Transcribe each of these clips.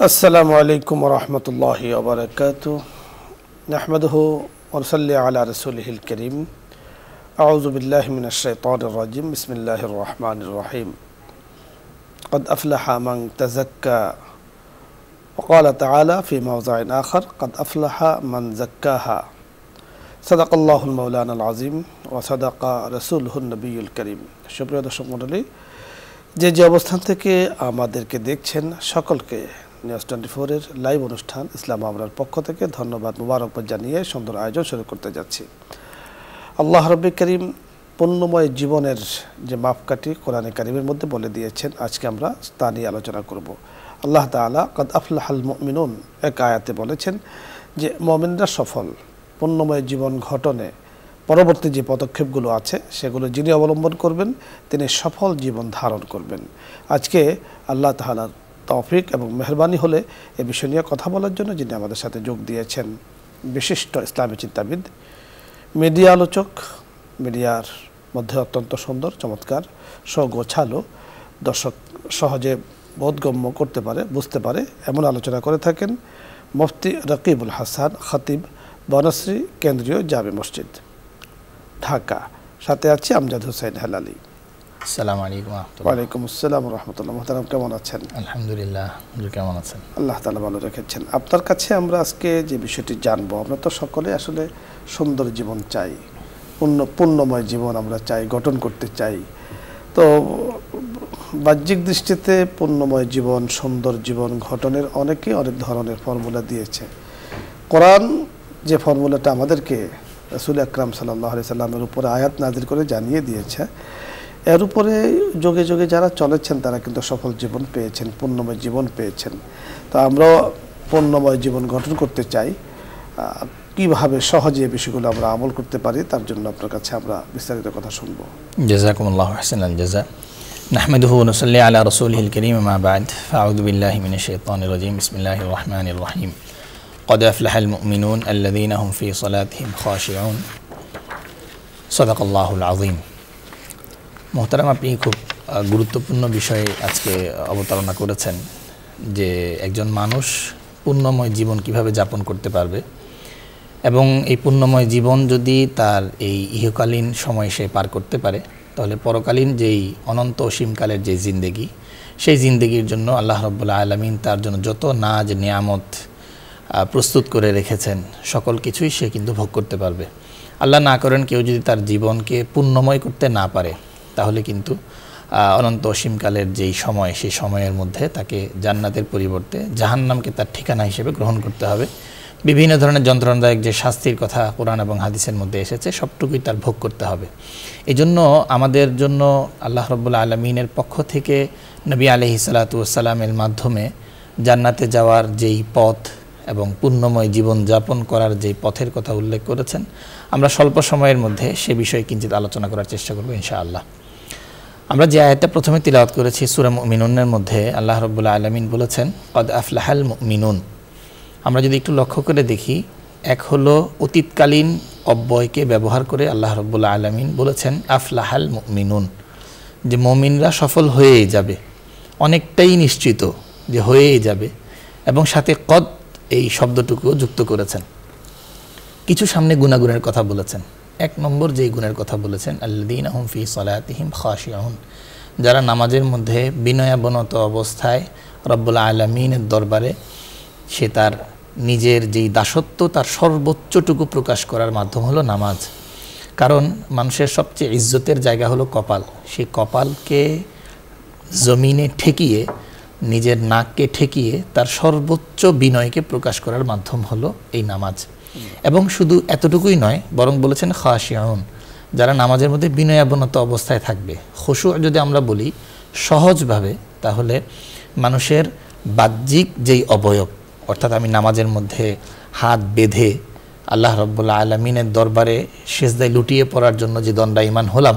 আসসালামু আলাইকুম ওয়া রাহমাতুল্লাহি ওয়া বারাকাতুহু নাহমাদুহু ওয়া নুসাল্লি আলা রাসূলিহিল কারীম আউযু বিল্লাহি মিনাশ শাইতানির রাজীম বিসমিল্লাহির রহমানির রহিম قد أفلح من تزكى وقال تعالى في موضع آخر قد أفلح من زكاها صدق الله المولانا العظيم وصدق رسوله النبي الكريم সুপ্রিয় দর্শক মণ্ডলী যে অবস্থান থেকে আমাদেরকে দেখছেন সকলকে নিউজ 24 এর লাইভ অনুষ্ঠান ইসলাম আমরার পক্ষ থেকে ধন্যবাদ মুবারকবাদ জানিয়ে সুন্দর আয়োজন শুরু করতে যাচ্ছি। আল্লাহ রাব্বুল কারীম পুণ্যময় জীবনের যে মাপকাঠি কোরআনে কারীমের মধ্যে বলে দিয়েছেন, আজকে আমরা তা নিয়ে আলোচনা করব। আল্লাহ তাআলা কদ আফলাহাল মুমিনুন এক আয়াতে বলেছেন যে মুমিনরা সফল। পুণ্যময় জীবন গঠনে পরবর্তী যে পদক্ষেপগুলো আছে সেগুলো যিনি অবলম্বন করবেন তিনি সফল জীবন ধারণ করবেন। আজকে আল্লাহ তাআলার তৌফিক এবং মেহেরবানি হলে এ বিষয় নিয়ে কথা বলার জন্য যিনি আমাদের সাথে যোগ দিয়েছেন বিশিষ্ট ইসলামী চিন্তাবিদ, মিডিয়া আলোচক, মিডিয়ার মধ্যে অত্যন্ত সুন্দর চমৎকার সগোছালো, দর্শক সহজে বোধগম্য করতে পারে বুঝতে পারে এমন আলোচনা করে থাকেন মুফতি রকিবুল হাসান খতিব, বনশ্রী কেন্দ্রীয় জামে মসজিদ, ঢাকা। সাথে আছি আমজাদ হোসেন হেলালি। আসসালামু আলাইকুম। ওয়ালাইকুম আসসালাম ওয়া রাহমাতুল্লাহ। মুহতারাম কেমন আছেন? আলহামদুলিল্লাহ, আপনি কেমন আছেন? আল্লাহ তাআলা ভালো রেখেছেন। আপনার কাছে আমরা আজকে যে বিষয়টি জানবো, আমরা তো সকলে আসলে সুন্দর জীবন চাই, পুণ্যময় জীবন আমরা চাই, গঠন করতে চাই। তো বাহ্যিক দৃষ্টিতে পুণ্যময় জীবন, সুন্দর জীবন গঠনের অনেকে অনেক ধরনের ফর্মুলা দিয়েছে। কোরআন যে ফর্মুলাটা আমাদেরকে রাসূল আকরাম সাল্লাল্লাহু আলাইহি সাল্লামের উপরে আয়াত নাযিল করে জানিয়ে দিয়েছে, এর উপরে যোগে যোগে যারা চলেছেন তারা কিন্তু সফল জীবন পেয়েছেন, পুণ্যময় জীবন পেয়েছেন। তো আমরাও পুণ্যময় জীবন গঠন করতে চাই, কিভাবে সহজে এই বিষয়গুলো আমরা আমল করতে পারি তার জন্য আপনার কাছে আমরা বিস্তারিত কথা শুনবো। জাযাকুমুল্লাহু আহসানাল জাযা। নাহমাদুহু ওয়া নুসাল্লি আলা রাসূলিহিল কারীম মা বা'দ। ফাআউযু বিল্লাহি মিনাশ শাইতানির রাজীম। বিসমিল্লাহির রহমানির রহিম। قد أفلح المؤمنون الذين هم في صلاتهم خاشعون صدق الله العظيم। মোহতারাম, আপনি খুব গুরুত্বপূর্ণ বিষয়ে আজকে অবতারণা করেছেন যে একজন মানুষ পুণ্যময় জীবন কিভাবে যাপন করতে পারবে, এবং এই পুণ্যময় জীবন যদি তার এই ইহকালীন সময় সে পার করতে পারে তাহলে পরকালীন যেই অনন্ত অসীমকালের যে জিন্দেগি, সেই জিন্দেগির জন্য আল্লাহ রাব্বুল আলামিন তার জন্য যত নাজ নিয়ামত প্রস্তুত করে রেখেছেন সকল কিছুই সে কিন্তু ভোগ করতে পারবে। আল্লাহ না করেন কেউ যদি তার জীবনকে পুণ্যময় করতে না পারে তাহলে কিন্তু অনন্ত অসীমকালের যেই সময়, সেই সময়ের মধ্যে তাকে জান্নাতের পরিবর্তে জাহান্নামকে তার ঠিকানা হিসেবে গ্রহণ করতে হবে। বিভিন্ন ধরনের যন্ত্রণাদায়ক যে শাস্তির কথা কোরআন এবং হাদিসের মধ্যে এসেছে সবটুকুই তার ভোগ করতে হবে। এই জন্য আমাদের জন্য আল্লাহ রাব্বুল আলামিনের পক্ষ থেকে নবী আলাইহিস সালাতু ওয়াস সালামের মাধ্যমে জান্নাতে যাওয়ার যেই পথ এবং পুণ্যময় জীবন যাপন করার যে পথের কথা উল্লেখ করেছেন, আমরা স্বল্প সময়ের মধ্যে সে বিষয়ে কিঞ্চিত আলোচনা করার চেষ্টা করব ইনশাআল্লাহ। আমরা যে আয়াতটা প্রথমে তিলাওয়াত করেছি সূরা মুমিনুনের মধ্যে আল্লাহ রাব্বুল আলামিন বলেছেন কদ আফলাহাল মুমিনুন। আমরা যদি একটু লক্ষ্য করে দেখি, এক হলো অতীতকালীন অব্যয়কে ব্যবহার করে আল্লাহ রাব্বুল আলামিন বলেছেন আফলাহাল মুমিনুন, যে মুমিনরা সফল হয়েই যাবে, অনেকটাই নিশ্চিত যে হয়েই যাবে, এবং সাথে কদ এই শব্দটুকুও যুক্ত করেছেন। কিছু সামনে গুণাগুণের কথা বলেছেন। এক নম্বর যেই গুণের কথা বলেছেন আল্লাযীনা হুম ফি সালাতিহিম খাশিউন, যারা নামাজের মধ্যে বিনয়াবনত অবস্থায় রব্বুল আলামিনের দরবারে সে তার নিজের যেই দাসত্ব তার সর্বোচ্চটুকু প্রকাশ করার মাধ্যম হলো নামাজ। কারণ মানুষের সবচেয়ে ইজ্জতের জায়গা হলো কপাল, সেই কপালকে জমিনে ঠেকিয়ে, নিজের নাককে ঠেকিয়ে তার সর্বোচ্চ বিনয়কে প্রকাশ করার মাধ্যম হলো এই নামাজ। এবং শুধু এতটুকুই নয়, বরং বলেছেন খাশিউন, যারা নামাজের মধ্যে বিনয়াবনত অবস্থায় থাকবে। খুশু যদি আমরা বলি সহজভাবে, তাহলে মানুষের বাহ্যিক যেই অবয়ব, অর্থাৎ আমি নামাজের মধ্যে হাত বেঁধে আল্লাহ রাব্বুল আলামিনের দরবারে সিজদায় লুটিয়ে পড়ার জন্য যে দণ্ডায়মান হলাম,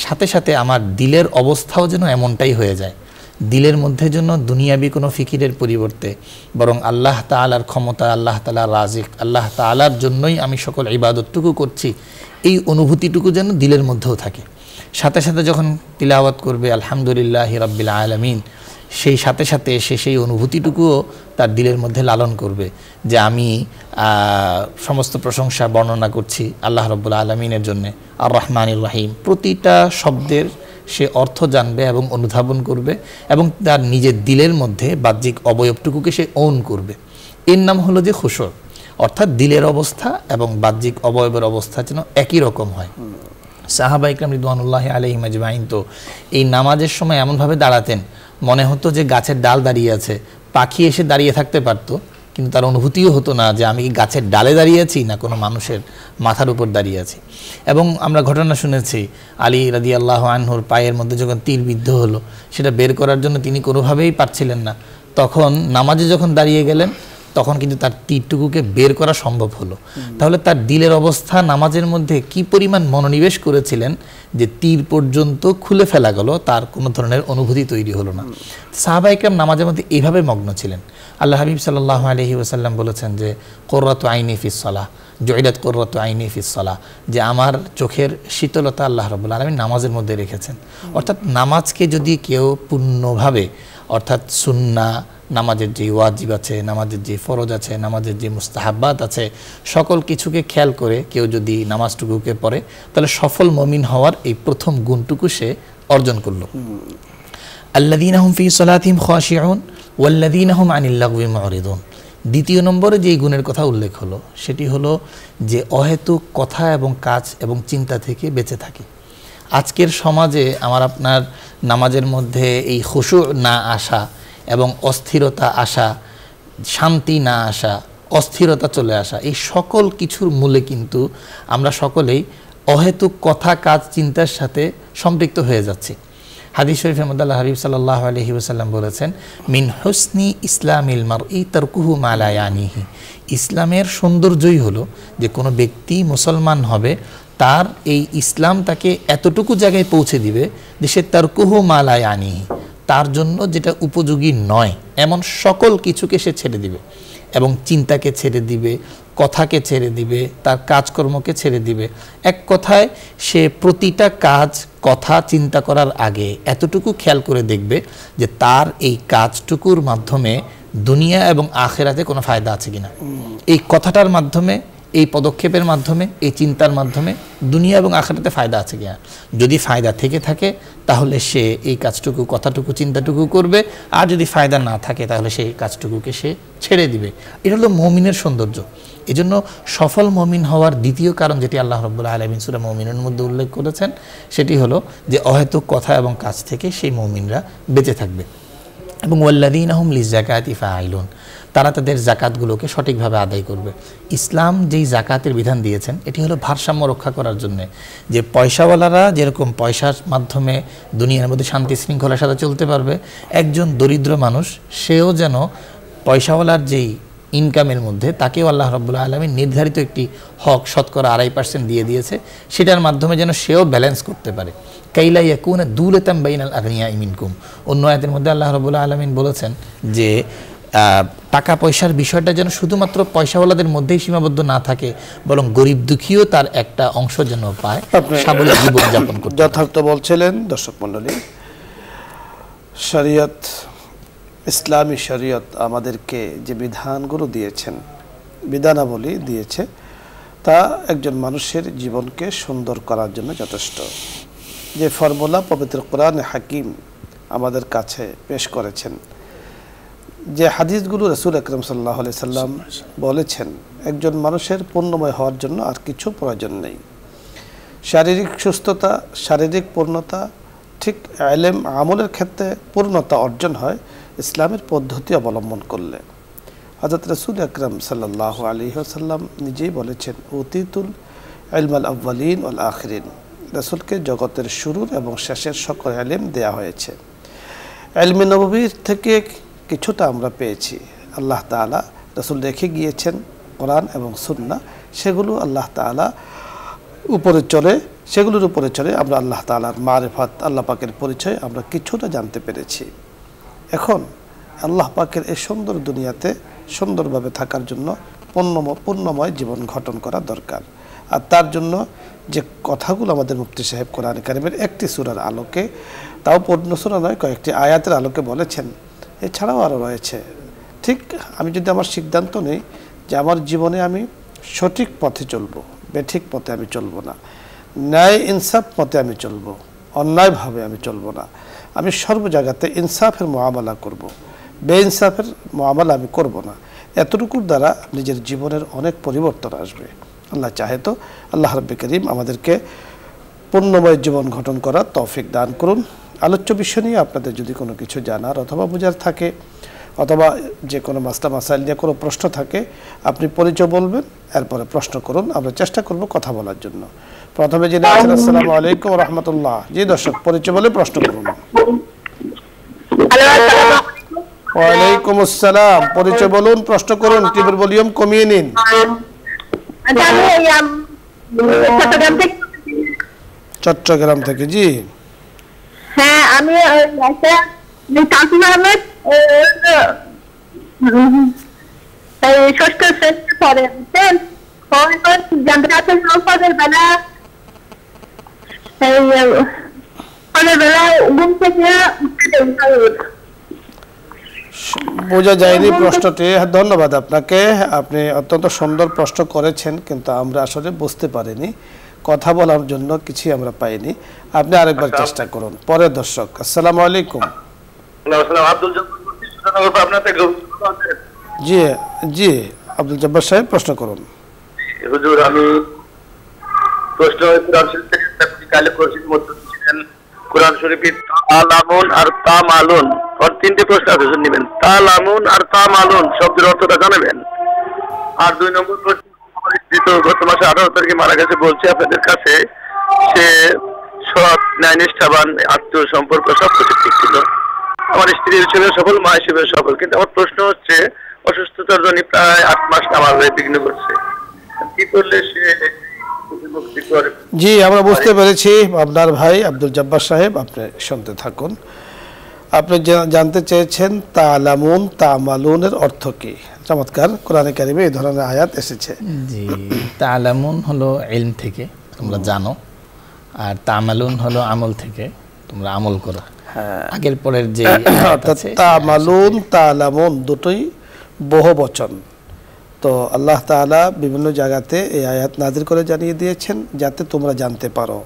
সাথে সাথে আমার দিলের অবস্থাও যেন এমনটাই হয়ে যায়। দিলের মধ্যে যেন দুনিয়াবি কোনো ফিকিরের পরিবর্তে বরং আল্লাহ তাআলার ক্ষমতা, আল্লাহ তাআলা রাজিক, আল্লাহ তাআলার জন্যই আমি সকল ইবাদতটুকু করছি, এই অনুভূতিটুকু যেন দিলের মধ্যেও থাকে। সাথে সাথে যখন তিলাওয়াত করবে আলহামদুলিল্লাহি রাব্বিল আলামিন, সেই সাথে সাথে সে সেই অনুভূতিটুকুও তার দিলের মধ্যে লালন করবে যে আমি সমস্ত প্রশংসা বর্ণনা করছি আল্লাহ রাব্বুল আলামিনের জন্য, আর রহমানির রহিম। প্রতিটা শব্দের সে অর্থ জানবে এবং অনুধাবন করবে এবং তার নিজের দিলের মধ্যে বাহ্যিক অবয়বটুকুকে সে ওন করবে। এর নাম হলো যে খুশু, অর্থাৎ দিলের অবস্থা এবং বাহ্যিক অবয়বের অবস্থা যেন একই রকম হয়। সাহাবা ইকরাম রিদওয়ানুল্লাহি আলাইহিম আজমাইন তো এই নামাজের সময় এমনভাবে দাঁড়াতেন মনে হতো যে গাছের ডাল দাঁড়িয়ে আছে, পাখি এসে দাঁড়িয়ে থাকতে পারতো কিন্তু তার অনুভূতিও হতো না যে আমি কি গাছের ডালে দাঁড়িয়ে আছি না কোনো মানুষের মাথার উপর দাঁড়িয়ে আছি। এবং আমরা ঘটনা শুনেছি আলী রাদিয়াল্লাহু আনহুর পায়ের মধ্যে যখন তীর বিদ্ধ হলো, সেটা বের করার জন্য তিনি কোনোভাবেই পারছিলেন না, তখন নামাজে যখন দাঁড়িয়ে গেলেন তখন কিন্তু তার তীরটুকুকে বের করা সম্ভব হলো। তাহলে তার দিলের অবস্থা নামাজের মধ্যে কি পরিমাণ মনোনিবেশ করেছিলেন যে তীর পর্যন্ত খুলে ফেলা গেল, তার কোনো ধরনের অনুভূতি তৈরি হলো না। সাহাবা ইকরাম নামাজের মধ্যে এইভাবে মগ্ন ছিলেন। আল্লাহ হাবিব সাল্লাল্লাহু আলাইহি ওয়াসাল্লাম বলেছেন যে কুররাতু আইনি ফিস সালাহ, জুইলাত কুররাতু আইনি ফিস সালাহ, যে আমার চোখের শীতলতা আল্লাহ রাব্বুল আলামিন নামাজের মধ্যে রেখেছেন। অর্থাৎ নামাজকে যদি কেউ পূর্ণভাবে, অর্থাৎ সুন্নাহ, নামাজের যে ওয়াজিব আছে, নামাজের যে ফরজ আছে, নামাজের যে মুস্তাহাব্বাত আছে, সকল কিছুকে খেয়াল করে কেউ যদি নামাজটুকুকে পড়ে তাহলে সফল মুমিন হওয়ার এই প্রথম গুণটুকু সে অর্জন করল। আল্লাযীনা হুম ফী সালাতিহিম খাশিউন ওয়াল্লাযীনা হুম আনিল লাগওয়ি মুরিদুন। দ্বিতীয় নম্বরে যেই গুণের কথা উল্লেখ হলো সেটি হলো যে অহেতুক কথা এবং কাজ এবং চিন্তা থেকে বেঁচে থাকে। আজকের সমাজে আমার আপনার নামাজের মধ্যে এই খুশু না আসা এবং অস্থিরতা আসা, শান্তি না আসা, অস্থিরতা চলে আসা, এই সকল কিছুর মূলে কিন্তু আমরা সকলেই অহেতুক কথা কাজ চিন্তার সাথে সম্পৃক্ত হয়ে যাচ্ছি। হাদিস শরীফের মধ্যে আল্লাহ হাবিব সাল্লাল্লাহু আলাইহি ওয়াসাল্লাম বলেছেন, মিন হুসনি ইসলামিল মারই তারকুহু মা লা ইয়ানিহি। ইসলামের সৌন্দর্যই হলো যে কোনো ব্যক্তি মুসলমান হবে, তার এই ইসলাম তাকে এতটুকু জায়গায় পৌঁছে দিবে যে সে তারকুহু মা লা ইয়ানিহি, তার জন্য যেটা উপযোগী নয় এমন সকল কিছুকে সে ছেড়ে দিবে এবং চিন্তাকে ছেড়ে দিবে, কথাকে ছেড়ে দিবে, তার কাজকর্মকে ছেড়ে দিবে। এক কথায় সে প্রতিটা কাজ, কথা চিন্তা করার আগে এতটুকু খেয়াল করে দেখবে যে তার এই কাজটুকুর মাধ্যমে দুনিয়া এবং আখিরাতে কোনো ফায়দা আছে কিনা। এই কথাটার মাধ্যমে, এই পদক্ষেপের মাধ্যমে, এই চিন্তার মাধ্যমে দুনিয়া এবং আখিরাতে ফায়দা আছে কিনা। যদি ফায়দা থেকে থাকে তাহলে সে এই কাজটুকু, কথাটুকু, চিন্তাটুকু করবে, আর যদি ফায়দা না থাকে তাহলে সেই কাজটুকুকে সে ছেড়ে দিবে। এটা হলো মুমিনের সৌন্দর্য। এজন্য সফল মুমিন হওয়ার দ্বিতীয় কারণ যেটি আল্লাহ রাব্বুল আলামিন সূরা মুমিনুর মধ্যে উল্লেখ করেছেন সেটি হলো যে অহেতুক কথা এবং কাজ থেকে সেই মুমিনরা বেঁচে থাকবে। এবং ওয়াল্লাযীনা হুম লিযাকাতি ফাঈলুন, তারা তাদের জাকাতগুলোকে সঠিকভাবে আদায় করবে। ইসলাম যেই জাকাতের বিধান দিয়েছেন এটি হলো ভারসাম্য রক্ষা করার জন্য, যে পয়সাওয়ালারা যেরকম পয়সার মাধ্যমে দুনিয়ার মধ্যে শান্তি শৃঙ্খলার সাথে চলতে পারবে, একজন দরিদ্র মানুষ সেও যেন পয়সাওয়ালার যেই ইনকামের মধ্যে তাকেও আল্লাহ রাব্বুল আলামিন নির্ধারিত একটি হক শতকরা 2.5% দিয়ে দিয়েছে, সেটার মাধ্যমে যেন সেও ব্যালেন্স করতে পারে। কাইলা ইয়াকুনা দুলাতাম বাইনাল আগনিয়া মিনকুম। অন্য আয়াতের মধ্যে আল্লাহ রাব্বুল আলামিন বলেছেন যে টাকা পয়সার বিষয়টা যেন শুধুমাত্র পয়সাওয়ালাদের মধ্যেই সীমাবদ্ধ না থাকে, বরং গরিব দুঃখীও তার একটা অংশ যেন পায়, স্বাবলম্বী জীবনযাপন করতে। যথার্থ বলছিলেন দর্শক মণ্ডলী। শরীয়ত, ইসলামী শরীয়ত আমাদেরকে যে বিধানগুলো দিয়েছেন, বিধানাবলী দিয়েছে, তা একজন মানুষের জীবনকে সুন্দর করার জন্য যথেষ্ট। যে ফর্মুলা পবিত্র কোরআনে হাকিম আমাদের কাছে পেশ করেছেন, যে হাদিসগুলো রাসূল আকরাম সাল্লাল্লাহু আলাইহি সাল্লাম বলেছেন, একজন মানুষের পূর্ণময় হওয়ার জন্য আর কিছু প্রয়োজন নেই। শারীরিক সুস্থতা, শারীরিক পূর্ণতা, ঠিক ইলম আমলের ক্ষেত্রে পূর্ণতা অর্জন হয় ইসলামের পদ্ধতি অবলম্বন করলে। হযরত রাসূল আকরাম সাল্লাল্লাহু আলাইহি ওয়াসাল্লাম নিজেই বলেছেন, উতিতুল ইলমাল আউয়ালিন ওয়াল আখিরিন। রাসূলকে জগতের শুরুর এবং শেষের সকল ইলম দেয়া হয়েছে। ইলমে নববীর থেকে কিছুটা আমরা পেয়েছি। আল্লাহ তাআলা রাসূল রেখে গিয়েছেন কোরআন এবং সুন্নাহ, সেগুলো আল্লাহ তাআলা উপরে চলে, সেগুলোর উপরে চলে আমরা আল্লাহ তাআলার মারিফাত, আল্লাহ পাকের পরিচয় আমরা কিছুটা জানতে পেরেছি। এখন আল্লাহ পাকের এই সুন্দর দুনিয়াতে সুন্দরভাবে থাকার জন্য পূর্ণময় জীবন গঠন করা দরকার। আর তার জন্য যে কথাগুলো আমাদের মুফতি সাহেব কোরআন কারিমের একটি সূরার আলোকে, তাও পূর্ণ সূরা নয়, কয়েকটি আয়াতের আলোকে বলেছেন, এছাড়াও আরও রয়েছে। ঠিক আমি যদি আমার সিদ্ধান্ত নেই যে আমার জীবনে আমি সঠিক পথে চলবো, বেঠিক পথে আমি চলবো না, ন্যায় ইনসাফ পথে আমি চলবো, অন্যায়ভাবে আমি চলবো না, আমি সর্ব জায়গাতে ইনসাফের মুআমালা করব, বেইনসাফের মুআমালা আমি করব না, এতটুকুর দ্বারা নিজের জীবনের অনেক পরিবর্তন আসবে। আল্লাহ চাহে তো আল্লাহ রাব্বুল কারীম আমাদেরকে পূর্ণময় জীবন গঠন করার তৌফিক দান করুন। আলোচ্য বিষয় নিয়ে আপনাদের যদি কোনো কিছু জানার অথবা বোঝার থাকে, অথবা যে কোনো মাসলা মাসাইল নিয়ে কোনো প্রশ্ন থাকে, আপনি পরিচয় বলবেন, এরপরে প্রশ্ন করুন, আমরা চেষ্টা করব কথা বলার জন্য। প্রথমে যিনি আছেন, আসসালামু আলাইকুম ওয়া রাহমাতুল্লাহ। জি দর্শক, পরিচয় বলে প্রশ্ন করুন। ওয়ালাইকুম আসসালাম, পরিচয় বলুন, প্রশ্ন করুন, টিভির ভলিউম কমিয়ে নিন। চট্টগ্রাম থেকে। জি হ্যাঁ, আমি তাসিম আহমেদ ষষ্ঠ শ্রেণীতে পড়ে, বুঝছেন? জানতে চাচ্ছেন ফজর বেলা ঘুম থেকে উঠতে বোঝা যায়নি প্রশ্নটি। ধন্যবাদ আপনাকে, আপনি অত্যন্ত সুন্দর প্রশ্ন করেছেন, কিন্তু আমরা আসলে বুঝতে পারিনি, কথা বলার জন্য কিছুই আমরা পাইনি। আপনি আরেকবার চেষ্টা করুন। পরের দর্শক, আসসালামু আলাইকুম। জি জি, আব্দুল জব্বার সাহেব প্রশ্ন করুন। হুজুর, আমি প্রশ্ন কালে কোরআন শরীফের তালামুন আর তামালুন, তিনটে প্রশ্ন আছে, নেবেন। তালামুন আর তামালুন শব্দের অর্থটা জানাবেন। আর 2 নম্বর প্রশ্ন, গত মাসে 18 তারিখে মারা গেছে, বলছে আপনাদের কাছে সে সৎ, ন্যায়নিষ্ঠাবান, আত্মীয় সম্পর্ক সবকিছু ঠিক ছিল, আমার স্ত্রী হিসেবে সফল, মা হিসেবে সফল, কিন্তু আমার প্রশ্ন হচ্ছে অসুস্থতার জন্য প্রায় 8 মাস নামাজ বিঘ্ন করছে, কি করলে সে মুক্তি করে? জি, আমরা বুঝতে পেরেছি আপনার ভাই আব্দুল জব্বার সাহেব, আপনি শুনতে থাকুন। আপনি জানতে চেয়েছেন তালামুন তামালুনের অর্থ কি। চমৎকার, কোরআনে কারিমে এই ধরনের আয়াত এসেছে। জি, তালামুন হলো ইলম থেকে তোমরা জানো, আর তামালুন হলো আমল থেকে তোমরা আমল করো। হ্যাঁ, আগের পরের যে তামালুন তালামুন দুটোই বহুবচন। তো আল্লাহ তাআলা বিভিন্ন জায়গাতে এই আয়াত নাযিল করে জানিয়ে দিয়েছেন যাতে তোমরা জানতে পারো,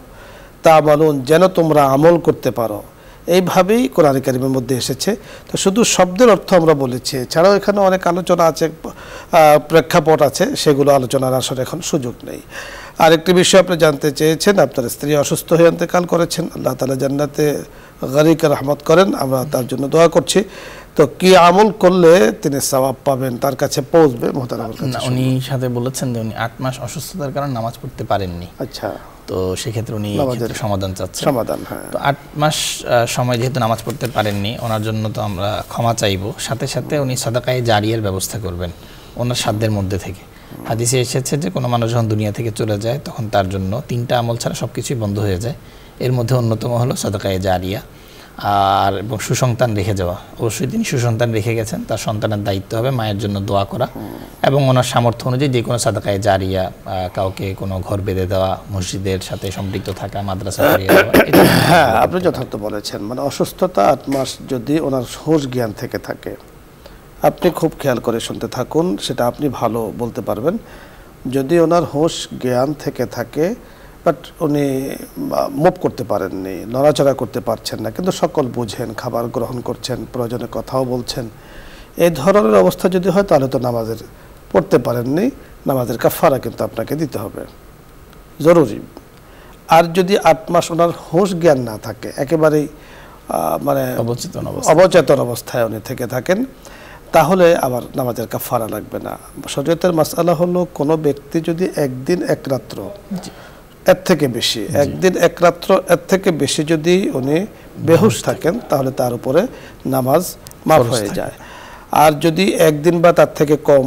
তামালুন যেন তোমরা আমল করতে পারো, এইভাবেই কোরআন কারীমের মধ্যে এসেছে। তো শুধু শব্দের অর্থ আমরা বলেছি, এছাড়াও এখানে অনেক আলোচনা আছে, প্রেক্ষাপট আছে, সেগুলো আলোচনার আসলে এখন সুযোগ নেই। আরেকটি বিষয় আপনি জানতে চেয়েছেন, আপনার স্ত্রী অসুস্থ হয়ে ইন্তেকাল করেছেন, আল্লাহ তাআলা জান্নাতে গরিকে রহমত করেন, আমরা তার জন্য দোয়া করছি। তো কি আমল করলে তিনি সওয়াব পাবেন, তার কাছে পৌঁছবে? মোহতারামের কাছে উনি সাথে বলেছেন যে উনি 8 মাস অসুস্থতার কারণে নামাজ পড়তে পারেননি। আচ্ছা, তো সেক্ষেত্রে উনি সমাধান চাচ্ছেন। সমাধান, হ্যাঁ। তো 8 মাস সময় যেহেতু নামাজ পড়তে পারেননি, ওনার জন্য তো আমরা ক্ষমা চাইবো, সাথে সাথে উনি সাদাকায়ে জারিয়ার ব্যবস্থা করবেন ওনার সাধ্যের মধ্যে থেকে। হাদিসে এসেছে যে কোনো মানুষ যখন দুনিয়া থেকে চলে যায় তখন তার জন্য 3টা আমল ছাড়া সব কিছুই বন্ধ হয়ে যায়। এর মধ্যে অন্যতম হলো সাদাকায়ে জারিয়া, আর এবং সুসন্তান রেখে যাওয়া। অবশ্যই তিনি সুসন্তান রেখে গেছেন, তার সন্তানের দায়িত্ব হবে মায়ের জন্য দোয়া করা এবং ওনার সামর্থ্য অনুযায়ী যে কোনো সাদাকায়ে জারিয়া, কাউকে কোনো ঘর বেঁধে দেওয়া, মসজিদের সাথে সম্পৃক্ত থাকা, মাদ্রাসা করিয়ে দেওয়া। হ্যাঁ, আপনি যথার্থ বলেছেন। মানে অসুস্থতা 8 মাস যদি ওনার হুঁশ জ্ঞান থেকে থাকে, আপনি খুব খেয়াল করে শুনতে থাকুন, সেটা আপনি ভালো বলতে পারবেন। যদি ওনার হুঁশ জ্ঞান থেকে থাকে, বাট উনি মুভ করতে পারেননি, নড়াচড়া করতে পারছেন না, কিন্তু সকল বুঝেন, খাবার গ্রহণ করছেন, প্রয়োজনে কথাও বলছেন, এই ধরনের অবস্থা যদি হয় তাহলে তো নামাজের পড়তে পারেননি, নামাজের কাফারা কিন্তু আপনাকে দিতে হবে, জরুরি। আর যদি 8 মাস ওনার হুঁশ জ্ঞান না থাকে, একেবারেই মানে অবচেতন অবস্থায় উনি থেকে থাকেন, তাহলে আবার নামাজের কাফারা লাগবে না। শরীয়তের মাসআলা হলো কোনো ব্যক্তি যদি একদিন এক রাত্র এর থেকে বেশি, একদিন এক রাত্র এর থেকে বেশি যদি উনি বেহুশ থাকেন তাহলে তার উপরে নামাজ মাফ হয়ে যায়। আর যদি একদিন বা তার থেকে কম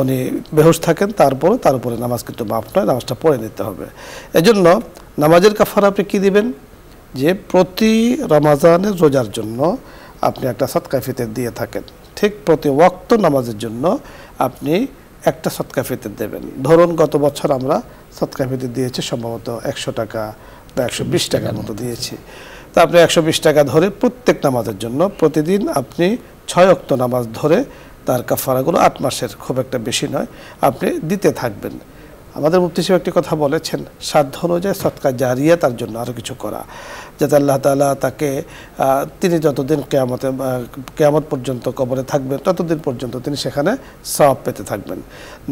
উনি বেহুশ থাকেন তার উপরে নামাজ কিন্তু মাফ নয়, নামাজটা পড়ে নিতে হবে। এজন্য নামাজের কাফারা আপনি কী দিবেন? যে প্রতি রমাজানের রোজার জন্য আপনি একটা সদকা ফিতর দিয়ে থাকেন, ঠিক প্রতি ওয়াক্ত নামাজের জন্য আপনি একটা সদকা ফিতর দেবেন। ধরুন গত বছর আমরা সদকা ফিতর দিয়েছে সম্ভবত 100 টাকা বা 120 টাকার মতো দিয়েছে। তা আপনি 120 টাকা ধরে প্রত্যেক নামাজের জন্য প্রতিদিন আপনি 6 ওয়াক্ত নামাজ ধরে তার কাফারাগুলো 8 মাসের, খুব একটা বেশি নয়, আপনি দিতে থাকবেন। আমাদের মুফতি সাহেব একটি কথা বলেছেন, সাধ্য অনুযায়ী সদকা জারিয়া তার জন্য আরও কিছু করা, যাতে আল্লাহ তাআলা তাকে তিনি যতদিন কিয়ামত পর্যন্ত কবরে থাকবেন ততদিন পর্যন্ত তিনি সেখানে সওয়াব পেতে থাকবেন।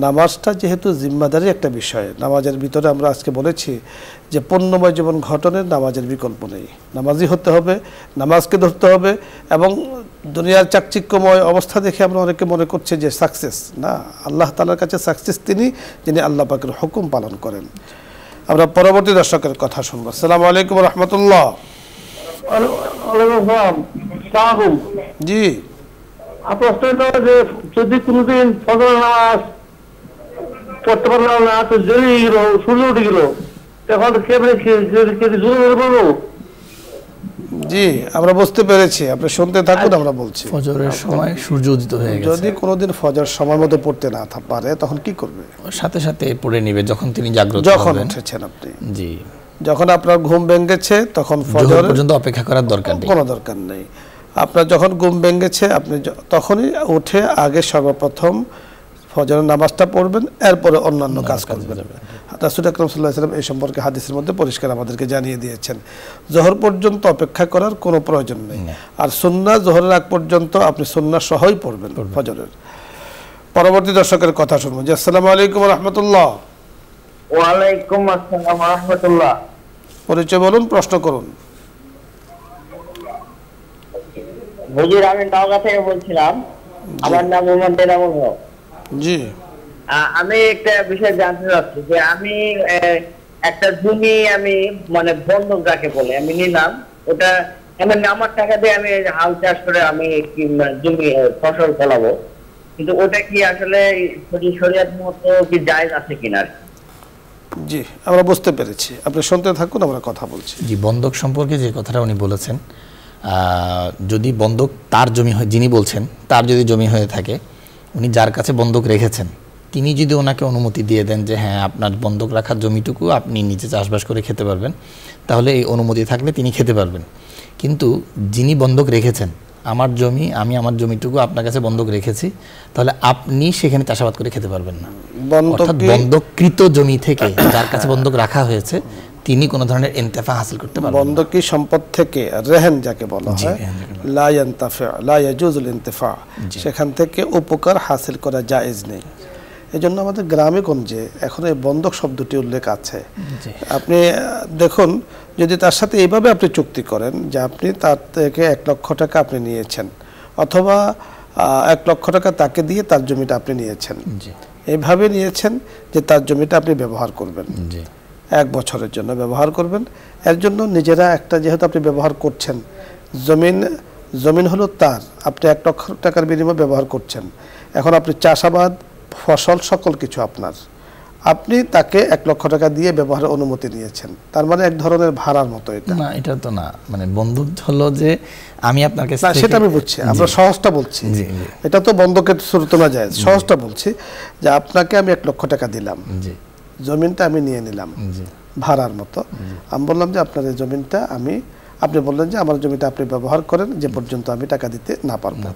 নামাজটা যেহেতু জিম্মাদারি একটা বিষয়, নামাজের ভিতরে আমরা আজকে বলেছি যে পূর্ণময় জীবন গঠনের নামাজের বিকল্প নেই। নামাজি হতে হবে, নামাজকে ধরতে হবে, এবং দুনিয়ার চাকচিক্যময় অবস্থা দেখে আমরা অনেকে মনে করছি যে সাকসেস না, আল্লাহ তাআলার কাছে সাকসেস তিনি যিনি আল্লাহ পাকের হুকুম পালন করেন। আমরা পরবর্তী দর্শকের কথা শুনবো। আসসালামু আলাইকুম ওয়া রাহমাতুল্লাহ। জি, যদি কোনদিন ফজর নামাজ পড়তে পারলাম না, তো জেনে গেল, সূর্য উঠে গেল, তখন জি আমরা বুঝতে পেরেছি, আপনি শুনতে থাকুন, আমরা বলছি। ফজরের সময় সূর্য উদিত হয়ে গেছে, যদি কোনোদিন ফজর সময় মতো পড়তে না পারে তখন কি করবে? সাথে সাথে পড়ে নেবে যখন তিনি জাগ্রত যখন হবেন। উঠেছেন আপনি, জি, যখন আপনার ঘুম ভেঙেছে তখন ফজর ফজর পর্যন্ত অপেক্ষা করার দরকার নেই, কোনো দরকার নেই। আপনার যখন ঘুম ভেঙেছে আপনি তখনই উঠে আগে সর্বপ্রথম ফজরের নামাজটা পড়বেন, এরপরে অন্যান্য কাজ করবেন। রাসূল আকরাম সাল্লাল্লাহু আলাইহি ওয়াসাল্লাম এই সম্পর্কে হাদিসের মধ্যে পরিষ্কার আমাদেরকে জানিয়ে দিয়েছেন, জোহর পর্যন্ত অপেক্ষা করার কোনো প্রয়োজন নেই। আর সুন্নাহ জোহরের আগ পর্যন্ত আপনি সুন্নাহ সহই পড়বেন ফজরের। পরবর্তী দর্শকের কথা শুনবো। জি, আসসালামু আলাইকুম ওয়া রাহমাতুল্লাহ। ওয়ালাইকুম আসসালাম ওয়া রাহমাতুল্লাহ। পরিচয় বলুন, প্রশ্ন করুন। হুজুর, আমি নওগাঁ থেকে বলছিলাম, আমার নাম মোহাম্মদ এনামুল হক। জি, আমি একটা বিষয় জানতে চাচ্ছি যে আমি একটা জমি আমি মানে বন্ধক যাকে বলে আমি নিলাম, ওটা আমার টাকা দিয়ে আমি হাল চাষ করে আমি জমি ফসল ফলাবো, কিন্তু ওটা কি আসলে শরীয়ত মতো কি জায়েজ আছে কিনা? জি আমরা বুঝতে পেরেছি, আপনি শুনতে থাকুন, আমরা কথা বলছি। জি, বন্ধক সম্পর্কে যে কথাটা উনি বলেছেন, যদি বন্ধক তার জমি হয়, যিনি বলছেন তার যদি জমি হয়ে থাকে, উনি যার কাছে বন্ধক রেখেছেন তিনি যদি ওনাকে অনুমতি দিয়ে দেন যে হ্যাঁ আপনার বন্ধক রাখার জমিটুকু আপনি নিজে চাষবাস করে খেতে পারবেন, তাহলে এই অনুমতি থাকলে তিনি খেতে পারবেন। কিন্তু যিনি বন্ধক রেখেছেন, আমার জমি, আমি আমার জমিটুকু আপনার কাছে বন্ধক রেখেছি, তাহলে আপনি সেখানে চাষাবাদ করে খেতে পারবেন না। অর্থাৎ বন্ধককৃত জমি থেকে যার কাছে বন্ধক রাখা হয়েছে তিনি কোনো ধরনের ইন্তেফা হাসিল করতে পারবেন না। বন্ধকি সম্পদ থেকে রেহেন যাকে বলা হয়, লা ইয়ানতাফি লা ইয়াজুজুল ইন্তিফা, সেখান থেকে উপকার হাসিল করা জায়েজ নেই। এজন্য আমাদের গ্রামে গঞ্জে এখন এই বন্ধক শব্দটি উল্লেখ আছে। আপনি দেখুন, যদি তার সাথে এইভাবে আপনি চুক্তি করেন যে আপনি তার থেকে 1 লক্ষ টাকা আপনি নিয়েছেন, অথবা 1 লক্ষ টাকা তাকে দিয়ে তার জমিটা আপনি নিয়েছেন, এইভাবে নিয়েছেন যে তার জমিটা আপনি ব্যবহার করবেন, 1 বছরের জন্য ব্যবহার করবেন। এর জন্য নিজেরা একটা, যেহেতু আপনি ব্যবহার করছেন, জমিন হলো তার, আপনি 1 লক্ষ টাকার বিনিময়ে ব্যবহার করছেন, এখন আপনি চাষাবাদ ফসল সকল কিছু আপনার, আপনি তাকে 1 লক্ষ টাকা দিয়ে ব্যবহারের অনুমতি নিয়েছেন, তার মানে এক ধরনের ভাড়ার মতো। এটা না, এটা তো না, মানে বন্ধক হলো যে আমি আপনার কাছে, সেটা আমি বুঝছি, আমরা সহজটা বলছি, এটা তো বন্ধকের শুরুতে না যায়, সহজটা বলছি যে আপনাকে আমি 1 লক্ষ টাকা দিলাম, জমিনটা আমি নিয়ে নিলাম ভাড়ার মতো। আমি বললাম যে আপনার এই জমিনটা আপনি বললেন যে আমার জমিটা আপনি ব্যবহার করেন যে পর্যন্ত আমি টাকা দিতে না পারবো,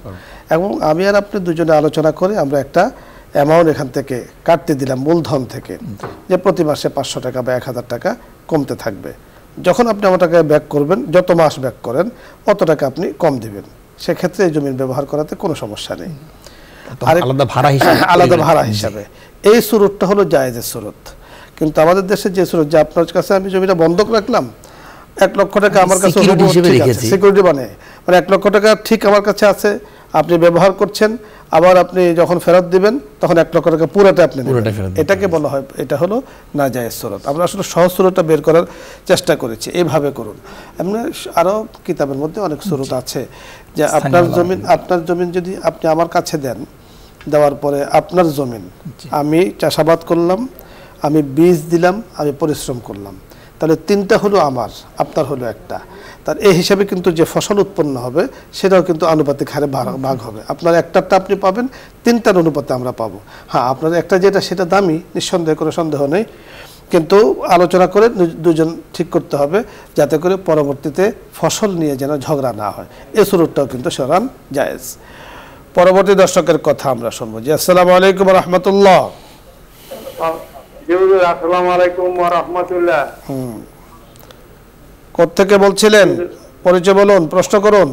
এবং আমি আর আপনি দুজনে আলোচনা করে আমরা একটা অ্যামাউন্ট এখান থেকে কাটতে দিলাম মূলধন থেকে, যে প্রতি মাসে 500 টাকা বা 1000 টাকা কমতে থাকবে। যখন আপনি আমার টাকা ব্যাক করবেন, যত মাস ব্যাক করেন অত টাকা আপনি কম দিবেন, সেক্ষেত্রে এই জমির ব্যবহার করাতে কোনো সমস্যা নেই। আলাদা ভাড়া হিসাবে এই সুরতটা হলো জায়েজের সুরত। কিন্তু আমাদের দেশে যে সুরত, যে আপনার কাছে আমি জমিটা বন্ধক রাখলাম, 1 লক্ষ টাকা আমার কাছে সিকিউরিটি, মানে 1 লক্ষ টাকা ঠিক আমার কাছে আছে, আপনি ব্যবহার করছেন, আবার আপনি যখন ফেরত দিবেন তখন 1 লক্ষ টাকা পুরোটা আপনি নেবেন, এটাকে বলা হয়, এটা হলো নাজায়েজ সুরত। আমরা আসলে সহজ সুরতটা বের করার চেষ্টা করেছি, এইভাবে করুন। এমনি আরও কিতাবের মধ্যে অনেক সুরত আছে যে আপনার জমিন যদি আপনি আমার কাছে দেন, দেওয়ার পরে আপনার জমিন আমি চাষাবাদ করলাম, আমি বীজ দিলাম, আমি পরিশ্রম করলাম, তাহলে 3টা হলো আমার, আপনার হলো 1টা। তার এই হিসাবে কিন্তু যে ফসল উৎপন্ন হবে সেটাও কিন্তু আনুপাতিক হারে ভাগ হবে। আপনার 1টারটা আপনি পাবেন, 3টার অনুপাতে আমরা পাবো। হ্যাঁ, আপনার একটা যেটা সেটা দামি, নিঃসন্দেহে কোনো সন্দেহ নেই, কিন্তু আলোচনা করে দুজন ঠিক করতে হবে যাতে করে পরবর্তীতে ফসল নিয়ে যেন ঝগড়া না হয়, এ সুরতটাও কিন্তু সরান জায়েজ। পরবর্তী দর্শকের কথা আমরা শুনবো। জি আসসালামু আলাইকুম ওয়া রাহমাতুল্লাহ। জি হুজুর, আসসালামু আলাইকুম ওয়া রাহমাতুল্লাহ। কোত্থেকে বলছিলেন? পরিচয় বলুন, প্রশ্ন করুন।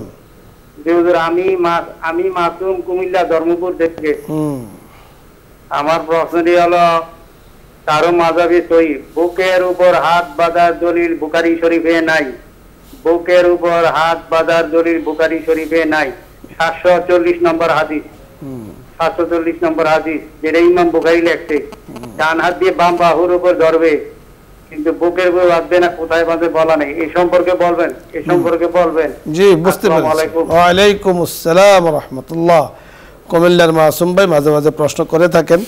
জি হুজুর, আমি মাসুম, কুমিল্লা ধর্মপুর থেকে। আমার প্রশ্নটি হলো, কারো মাযহাবি সহিহ বুকের উপর হাত বাঁধার দলিল বুখারী শরীফে নাই। বুকের উপর হাত বাঁধার দলিল বুখারী শরীফে নাই। 740 নম্বর হাদিস, 740 নম্বর হাদিস, যেটা ইমাম বুখারী লেখছে। ডান হাত দিয়ে বাম বাহুর উপর ধরবে, কিন্তু বুকের উপর বাঁধবে না, কোথায় বাঁধবে বলা নেই। এই সম্পর্কে বলবেন, এই সম্পর্কে বলবেন। জি, বুঝতে পেরেছি। ওয়া আলাইকুম আসসালাম ওয়া রাহমাতুল্লাহ। কুমিল্লার মাসুম ভাই মাঝে মাঝে প্রশ্ন করে থাকেন।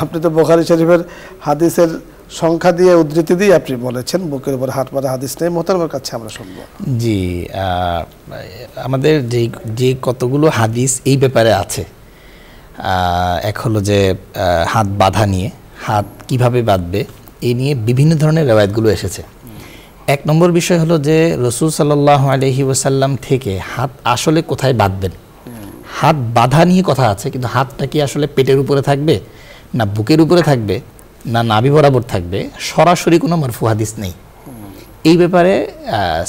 আপনি তো বুখারী শরীফের হাদিসের সংখ্যা দিয়ে উদ্ধৃতি দিয়ে আপনি বলেছেন বুকের উপর হাত বাঁধা হাদিস নেই। মোহতারমের কাছে আমরা শুনবো। জি, আমাদের যে কতগুলো হাদিস এই ব্যাপারে আছে, এক হলো যে হাত বাঁধা নিয়ে, হাত কিভাবে বাঁধবে এই নিয়ে বিভিন্ন ধরনের রেওয়ায়েতগুলো এসেছে। এক নম্বর বিষয় হলো যে রাসূল সাল্লাল্লাহু আলাইহি ওয়াসাল্লাম থেকে হাত আসলে কোথায় বাঁধবেন, হাত বাঁধা নিয়ে কথা আছে, কিন্তু হাতটা কি আসলে পেটের উপরে থাকবে, না বুকের উপরে থাকবে, না নাভি বরাবর থাকবে, সরাসরি কোনো মারফু হাদিস নেই। এই ব্যাপারে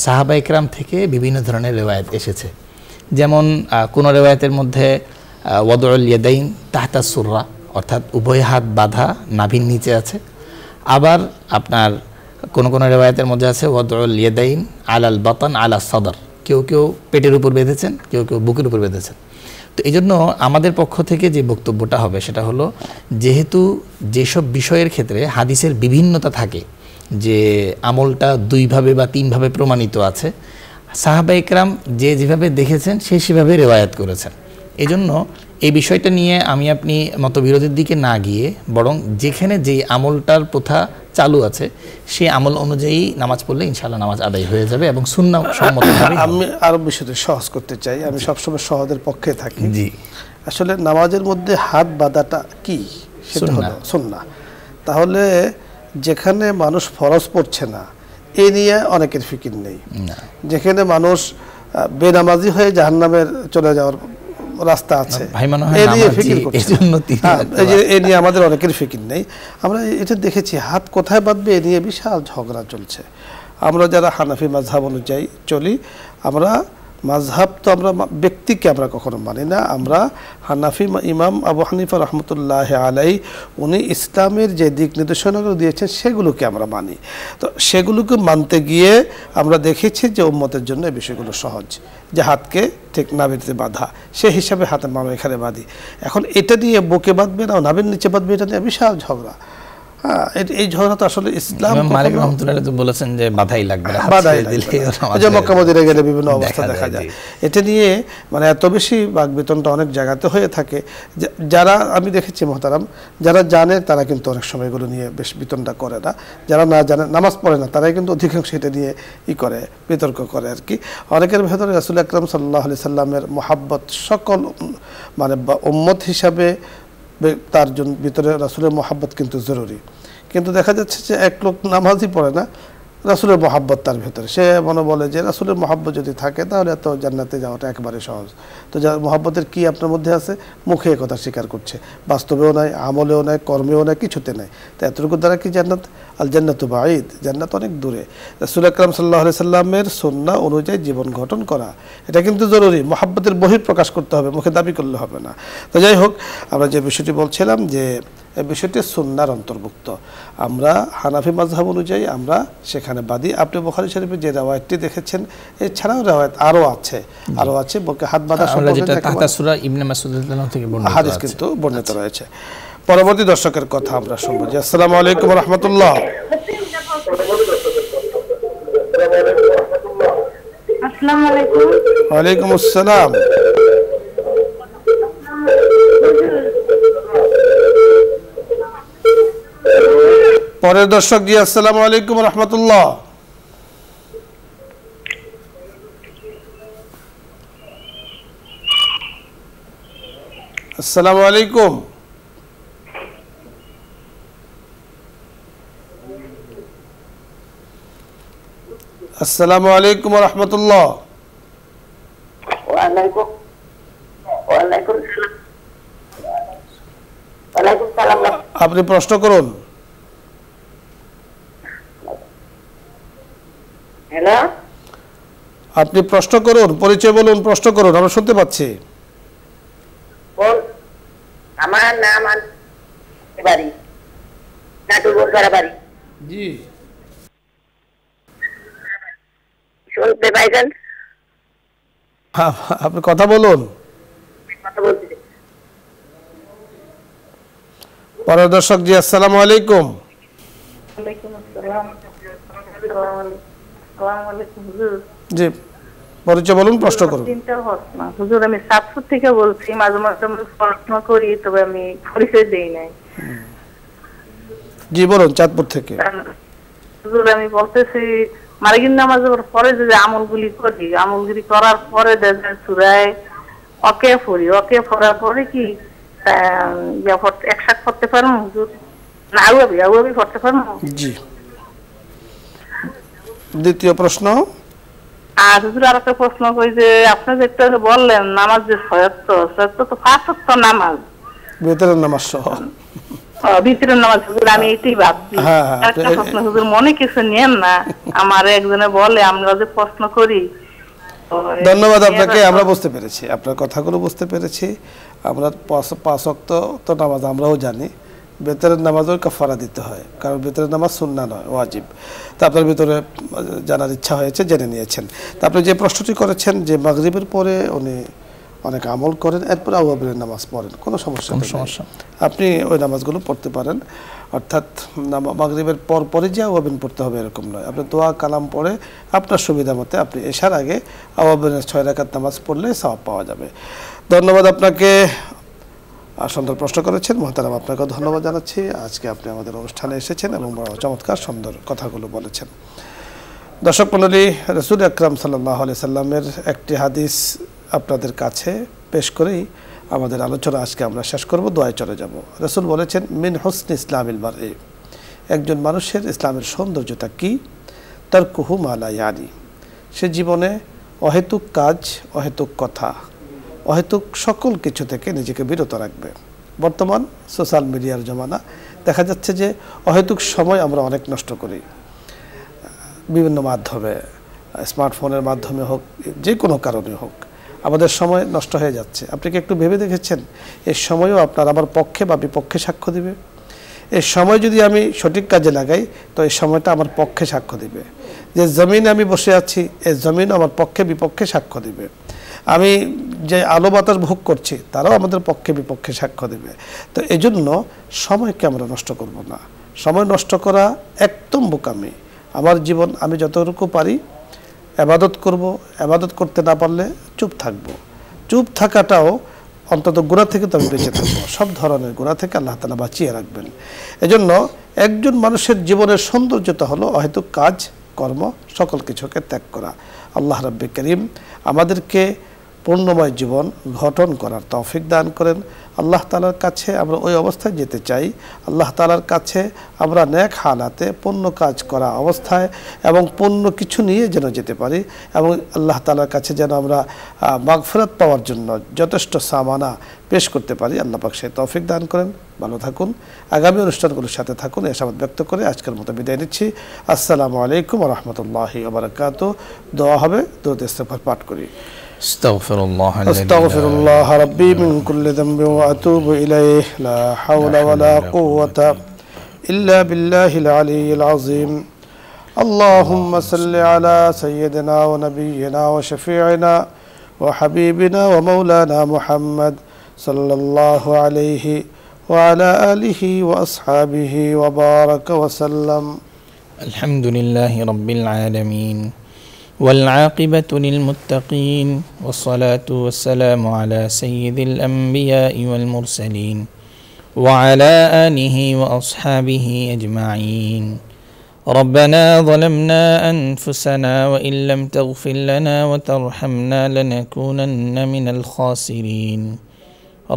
সাহাবা ইকরাম থেকে বিভিন্ন ধরনের রেওয়ায়েত এসেছে। যেমন কোনো রেওয়ায়েতের মধ্যে ওয়াদউল ইয়াদাইন তাহতা সুররা, অর্থাৎ উভয় হাত বাঁধা নাভির নিচে আছে। আবার আপনার কোন রেওয়ায়েতের মধ্যে আছে ওয়াদউল ইয়াদাইন আলাল বাতান আলা সাদর, কেউ কেউ পেটের উপর বেঁধেছেন, কেউ কেউ বুকের উপর বেঁধেছেন। তো এই জন্য আমাদের পক্ষ থেকে যে বক্তব্যটা হবে সেটা হলো, যেহেতু যেসব বিষয়ের ক্ষেত্রে হাদিসের বিভিন্নতা থাকে, যে আমলটা দুইভাবে বা তিনভাবে প্রমাণিত আছে, সাহাবা ইকরাম যে যেভাবে দেখেছেন সেই সেভাবে রেওয়ায়াত করেছেন। এই জন্য এই বিষয়টা নিয়ে আমি আপনি মতবিরোধের দিকে না গিয়ে, বরং যেখানে যেই আমলটার প্রথা চালু আছে সেই আমল অনুযায়ী নামাজ পড়লে ইনশাআল্লাহ নামাজ আদায় হয়ে যাবে এবং সুন্নাহ সম্মতভাবে। আমি আরো বিষয়টা সহজ করতে চাই, আমি সবসময় সহজের পক্ষে থাকি। জি, আসলে নামাজের মধ্যে হাত বাঁধাটা কি, সেটা হলো সুন্নাহ। তাহলে যেখানে মানুষ ফরজ পড়ছে না, এ নিয়ে অনেকের ফিকির নেই। যেখানে মানুষ বেনামাজি হয়ে জাহান্নামের চলে যাওয়ার রাস্তা আছে, এ নিয়ে ফিকির করছে, এ নিয়ে আমাদের অনেকের ফিকির নেই। আমরা এটা দেখেছি হাত কোথায় বাঁধবে এ নিয়ে বিশাল ঝগড়া চলছে। আমরা যারা হানাফি মাযহাব অনুযায়ী চলি, আমরা মাযহাব তো আমরা ব্যক্তিকে আমরা কখনো মানি না। আমরা হানাফি ইমাম আবু হানিফা রহমতুল্লাহ আলাই উনি ইসলামের যে দিক নির্দেশনাগুলো দিয়েছেন সেগুলোকে আমরা মানি। তো সেগুলোকে মানতে গিয়ে আমরা দেখেছি যে উম্মতের জন্য এই বিষয়গুলো সহজ, যে হাতকে ঠিক নাভিতে বাঁধা, সে হিসাবে হাতের আমরা এখানে বাঁধি। এখন এটা নিয়ে বুকে বাঁধবে না নাভির নিচে বাঁধবে, এটা নিয়ে বিশাল ঝগড়া। এই ঝগড়া তো আসলে ইসলাম মালিক রহমতুল্লাহ তো বলেছেন যে বাধাই লাগবে না, বাধাই লাগবে না। যে মক্কা মদিনায় গেলে বিভিন্ন অবস্থা দেখা যায়। এটা নিয়ে মানে এত বেশি বাকবিতণ্ডা অনেক জায়গাতে হয়ে থাকে। যারা আমি দেখেছি মোহতারাম, যারা জানে তারা কিন্তু অনেক সময় এগুলো নিয়ে বেশ বিতণ্ডা করে না। যারা না জানে, নামাজ পড়ে না, তারাই কিন্তু অধিকাংশ এটা নিয়ে করে, বিতর্ক করে আর কি। অনেকের ভেতরে রাসূল আকরাম সাল্লাল্লাহু আলাইহি সাল্লামের মহাব্বত সকল মানে উম্মত হিসাবে তার ভিতরে রাসূলের মহাব্বত কিন্তু জরুরি। কিন্তু দেখা যাচ্ছে যে এক লোক নামাজই পড়ে না, রাসূলের মহাব্বত তার ভেতরে, সে মনে বলে যে রাসূলের মহাব্বত যদি থাকে তাহলে তো জান্নাতে যাওয়াটা একেবারে সহজ। তো যার মহাব্বতের কি আপনার মধ্যে আছে, মুখে কথা স্বীকার করছে, বাস্তবেও নাই, আমলেও নাই, কর্মেও নাই, কিছুতে নাই। তো এতটুকু দ্বারা কি জান্নাত? আল জান্নাতু বাঈদ, জান্নাত অনেক দূরে। রাসূল আকরাম সাল্লাল্লাহু আলাইহি সাল্লামের সুন্নাহ অনুযায়ী জীবন গঠন করা এটা কিন্তু জরুরি। মহাব্বতের বহিঃপ্রকাশ করতে হবে, মুখে দাবি করলে হবে না। তো যাই হোক, আমরা যে বিষয়টি বলছিলাম যে এই বিষয়টি সুন্নাহর অন্তর্ভুক্ত। আমরা হানাফি মাযহাব অনুযায়ী আমরা সেখানে বাদী। আপনি বুখারী শরীফে যে রিওয়ায়াতটি দেখেছেন, এছাড়াও রিওয়ায়াত আরো আছে বুকে হাত বাঁধা সম্পর্কে তাহতা সূরা ইবনে মাসউদ রাদিয়াল্লাহু থেকে বর্ণিত হাদিস কিন্তু বর্ণিত রয়েছে। পরবর্তী দর্শকের কথা আমরা শুনবো। জি আসসালামু আলাইকুম ওয়া রাহমাতুল্লাহ। আসসালামু আলাইকুম। ওয়া আলাইকুম আসসালাম। পরের দর্শক। জি আসসালামু আলাইকুম ওয়া রাহমাতুল্লাহ। আসসালামু আলাইকুম। আসসালামু আলাইকুম ওয়া রাহমাতুল্লাহ। ওয়ালাইকুম সালাম। আপনি প্রশ্ন করুন। হ্যালো, আপনি প্রশ্ন করুন, পরিচয় বলুন, প্রশ্ন করুন, আমরা শুনতে পাচ্ছি। আমার নাম বাড়ি নাটুর বাড়ি। জি, শুনতে পাইছেন? আপনি কথা বলুন। কথা বলছি। পরের দর্শক, জি আসসালামু আলাইকুম। ওয়ালাইকুম আসসালাম। আসসালামু আলাইকুম হুজুর। জি, পরিচয় বলুন, প্রশ্ন করুন। চিন্তা হোক না হুজুর, আমি সাতপুর থেকে বলছি। মাঝে মাঝে আমি পড়াশোনা করি, তবে আমি পরিচয় দেই নাই। জি বলুন, চাঁদপুর থেকে। হুজুর আমি বলতেছি, মারিগিন নামাজের পরে যে আমলগুলি করি, আমলগুলি করার পরে সূরায়ে ওকে পড়ি, ওকে পড়ার পরে কি একসাথে পড়তে পারবো হুজুর? না আউয়াবি পড়তে পারবো? জি, দ্বিতীয় প্রশ্ন। আর হুজুর আর একটা প্রশ্ন করি যে, আপনি যে একটা বললেন নামাজ যে সহায়ত্ব তো 5 ওয়াক্ত নামাজ, বেতনের নামাজ সহ। ভিতরের নামাজ হুজুর, আমি এটাই ভাবছি। হ্যাঁ, একটা প্রশ্ন হুজুর, মনে কিছু নিয়েন না, আমার একজনে বলে আমরা যে প্রশ্ন করি। ধন্যবাদ আপনাকে, আমরা বুঝতে পেরেছি, আপনার কথাগুলো বুঝতে পেরেছি। আমরা 5 ওয়াক্ত তো নামাজ আমরাও জানি, বেতরের নামাজও কাফারা দিতে হয়, কারণ বেতরের নামাজ সুন্নাহ নয়, ওয়াজিব। তা আপনার ভিতরে জানার ইচ্ছা হয়েছে, জেনে নিয়েছেন। তা আপনি যে প্রশ্নটি করেছেন যে মাগরিবের পরে উনি অনেক আমল করেন, এরপর আওয়াবের নামাজ পড়েন, কোনো সমস্যা নেই। আপনি ওই নামাজগুলো পড়তে পারেন, অর্থাৎ মাগরিবের পরে যে আওয়াবিন পড়তে হবে এরকম নয়। আপনি দোয়া কালাম পড়ে আপনার সুবিধা মতে আপনি এশার আগে আওয়াবিনের 6 রাকাত নামাজ পড়লে সওয়াব পাওয়া যাবে। ধন্যবাদ আপনাকে, সুন্দর প্রশ্ন করেছেন মোহতারাম, আপনাকেও ধন্যবাদ জানাচ্ছি। আজকে আপনি আমাদের অনুষ্ঠানে এসেছেন এবং বড় চমৎকার সুন্দর কথাগুলো বলেছেন। দর্শক মণ্ডলী, রাসূল আকরাম সাল্লাল্লাহু আলাইহি সাল্লামের একটি হাদিস আপনাদের কাছে পেশ করেই আমাদের আলোচনা আজকে আমরা শেষ করব, দোয়ায় চলে যাব। রাসূল বলেছেন, মিন হুসনি ইসলামিল মারই, একজন মানুষের ইসলামের সৌন্দর্যতা কি? তারকুহু মা লা ইয়ানি, সে জীবনে অহেতুক কাজ, অহেতুক কথা, অহেতুক সকল কিছু থেকে নিজেকে বিরত রাখবে। বর্তমান সোশ্যাল মিডিয়ার জমানা, দেখা যাচ্ছে যে অহেতুক সময় আমরা অনেক নষ্ট করি, বিভিন্ন মাধ্যমে, স্মার্টফোনের মাধ্যমে হোক, যে কোনো কারণে হোক আমাদের সময় নষ্ট হয়ে যাচ্ছে। আপনি কি একটু ভেবে দেখেছেন এই সময়ও আপনার আমার পক্ষে বা বিপক্ষে সাক্ষ্য দিবে? এই সময় যদি আমি সঠিক কাজে লাগাই তো এই সময়টা আমার পক্ষে সাক্ষ্য দিবে। যে জমিনে আমি বসে আছি, এই জমিন আমার পক্ষে বিপক্ষে সাক্ষ্য দিবে। আমি যে আলো বাতাস ভোগ করছি তারাও আমাদের পক্ষে বিপক্ষে সাক্ষ্য দেবে। তো এই জন্য সময়কে আমরা নষ্ট করব না। সময় নষ্ট করা একদম বোকামি। আমার জীবন আমি যতটুকু পারি ইবাদত করব, ইবাদত করতে না পারলে চুপ থাকব। চুপ থাকাটাও অন্তত গুনাহ থেকে তো আমি বেঁচে থাকবো, সব ধরনের গুনাহ থেকে আল্লাহ তাআলা বাঁচিয়ে রাখবেন। এজন্য একজন মানুষের জীবনের সৌন্দর্যতা হলো অহেতুক কাজ কর্ম সকল কিছুকে ত্যাগ করা। আল্লাহ রাব্বুল কারীম আমাদেরকে পূর্ণময় জীবন গঠন করার তৌফিক দান করেন। আল্লাহ তাআলার কাছে আমরা ওই অবস্থায় যেতে চাই, আল্লাহ তাআলার কাছে আমরা নেক হালাতে পূর্ণ কাজ করা অবস্থায় এবং পূর্ণ কিছু নিয়ে যেন যেতে পারি, এবং আল্লাহ তাআলার কাছে যেন আমরা মাগফিরাত পাওয়ার জন্য যথেষ্ট সামানা পেশ করতে পারি। আল্লাহ পাক সেই তৌফিক দান করেন। ভালো থাকুন, আগামী অনুষ্ঠানগুলোর সাথে থাকুন। এই আশাবাদ ব্যক্ত করে আজকের মতো বিদায় নিচ্ছি। আসসালামু আলাইকুম ওয়া রাহমাতুল্লাহি ওয়া বারাকাতুহু। দোয়া হবে, দরুদ ইস্তিগফার পাঠ করি। أستغفر الله ربي من كل ذنب وأتوب إليه، لا حول ولا قوة إلا بالله العلي العظيم. اللهم صل على سيدنا ونبينا وشفيعنا وحبيبنا ومولانا محمد صلى الله عليه وعلى آله وأصحابه وبارك وسلم. الحمد لله رب العالمين والعاقبة للمتقين، والصلاة والسلام على سيد الأنبياء والمرسلين وعلى آله وأصحابه أجمعين. ربنا ظلمنا أنفسنا وإن لم تغفر لنا وترحمنا لنكونن من الخاسرين.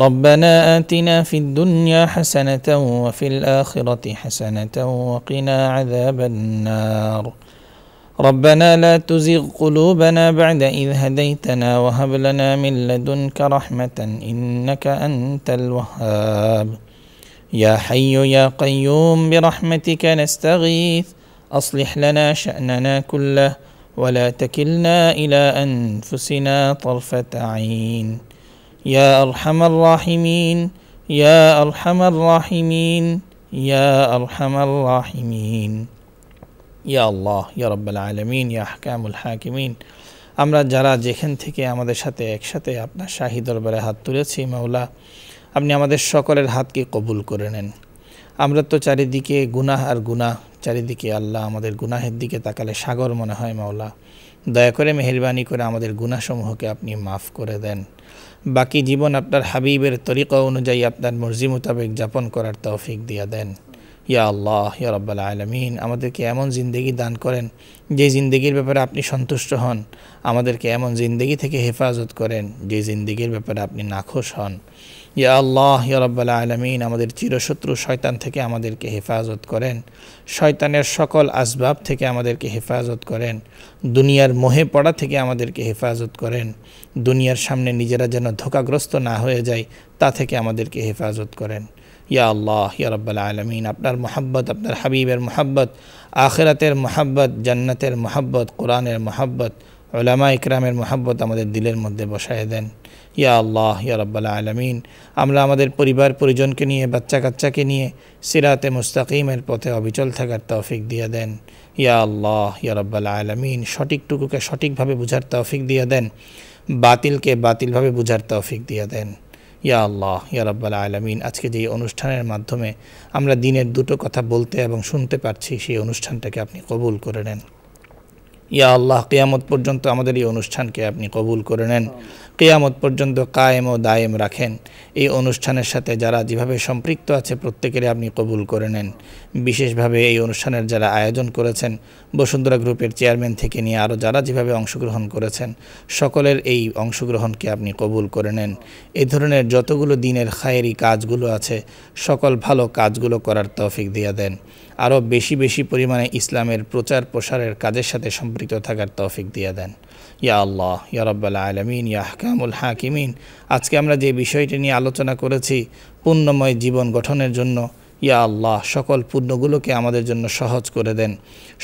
ربنا آتنا في الدنيا حسنة وفي الآخرة حسنة وقنا عذاب النار. ربنا لا تزغ قلوبنا بعد إذ هديتنا وهب لنا من لدنك رحمة إنك أنت الوهاب يا حي يا قيوم برحمتك نستغيث أصلح لنا شأننا كله ولا تكلنا إلى أنفسنا طرفة عين يا أرحم الراحمين يا أرحم الراحمين يا أرحم الراحمين ইয়া আল্লাহ ইয়া রাব্বাল আলামিন ইয়া আহকামুল হাকিমিন। আমরা যারা যেখান থেকে আমাদের সাথে একসাথে আপনার শাহী দরবারে হাত তুলেছি মাওলা, আপনি আমাদের সকলের হাতকে কবুল করে নেন। আমরা তো চারিদিকে গুনাহ আর গুনাহ, চারিদিকে আল্লাহ আমাদের গুনাহের দিকে তাকালে সাগর মনে হয় মাওলা। দয়া করে মেহেরবানি করে আমাদের গুনাহসমূহকে আপনি মাফ করে দেন। বাকি জীবন আপনার হাবিবের তরিকা অনুযায়ী আপনার মর্জি মোতাবেক যাপন করার তৌফিক দিয়া দেন। ইয়া আল্লাহ ইয়া রাব্বাল আলামিন, আমাদেরকে এমন জিন্দেগি দান করেন যে জিন্দেগির ব্যাপারে আপনি সন্তুষ্ট হন। আমাদেরকে এমন জিন্দেগি থেকে হেফাজত করেন যে জিন্দেগির ব্যাপারে আপনি নাখোশ হন। ইয়া আল্লাহ ইয়া রাব্বাল আলামিন, আমাদের চিরশত্রু শয়তান থেকে আমাদেরকে হেফাজত করেন। শয়তানের সকল আসবাব থেকে আমাদেরকে হেফাজত করেন। দুনিয়ার মোহে পড়া থেকে আমাদেরকে হেফাজত করেন। দুনিয়ার সামনে নিজেরা যেন ধোঁকাগ্রস্ত না হয়ে যায় তা থেকে আমাদেরকে হেফাজত করেন। ইয়া আল্লাহ ইয়া রাব্বাল আলামিন, আপনার মোহাব্বত, আপনার হাবিবের মোহাব্বত, আখিরাতের মোহাব্বত, জান্নাতের মোহাব্বত, কোরআনের মোহাব্বত, উলামা ইকরামের মোহাব্বত আমাদের দিলের মধ্যে বসায় দেন। ইয়া আল্লাহ ইয়া রাব্বাল আলামিন, আমরা আমাদের পরিবার পরিজনকে নিয়ে, বাচ্চা কাচ্চাকে নিয়ে সিরাতে মুস্তাকিমের পথে অবিচল থাকার তৌফিক দিয়ে দেন। ইয়া আল্লাহ ইয়া রাব্বাল আলামিন, সঠিকটুকুকে সঠিকভাবে বুঝার তৌফিক দিয়ে দেন, বাতিলকে বাতিলভাবে বুঝার তৌফিক দিয়ে দেন। ইয়া আল্লাহ ইয়া রাব্বাল আলামিন, আজকে যে অনুষ্ঠানের মাধ্যমে আমরা দিনের দুটো কথা বলতে এবং শুনতে পারছি, সেই অনুষ্ঠানটাকে আপনি কবুল করে নেন। ইয়া আল্লাহ, কিয়ামত পর্যন্ত আমাদের এই অনুষ্ঠানকে আপনি কবুল করে নেন। কিয়ামত পর্যন্ত কায়েম ও দায়েম রাখেন। এই অনুষ্ঠানের সাথে যারা যেভাবে সম্পৃক্ত আছে প্রত্যেকেরই আপনি কবুল করে নেন। বিশেষভাবে এই অনুষ্ঠানের যারা আয়োজন করেছেন, বসুন্ধরা গ্রুপের চেয়ারম্যান থেকে নিয়ে আরও যারা যেভাবে অংশগ্রহণ করেছেন, সকলের এই অংশগ্রহণকে আপনি কবুল করে নেন। এই ধরনের যতগুলো দিনের খায়েরি কাজগুলো আছে, সকল ভালো কাজগুলো করার তৌফিক দিয়ে দেন। আরও বেশি বেশি পরিমাণে ইসলামের প্রচার প্রসারের কাজের সাথে সম্পৃক্ত থাকার তৌফিক দিয়ে দেন। ইয়া আল্লাহ ইয়া রাব্বাল আলামিন ইয়া আহকামুল হাকিমিন, আজকে আমরা যে বিষয়টি নিয়ে আলোচনা করেছি পুণ্যময় জীবন গঠনের জন্য, ইয়া আল্লাহ সকল পুণ্যগুলোকে আমাদের জন্য সহজ করে দেন।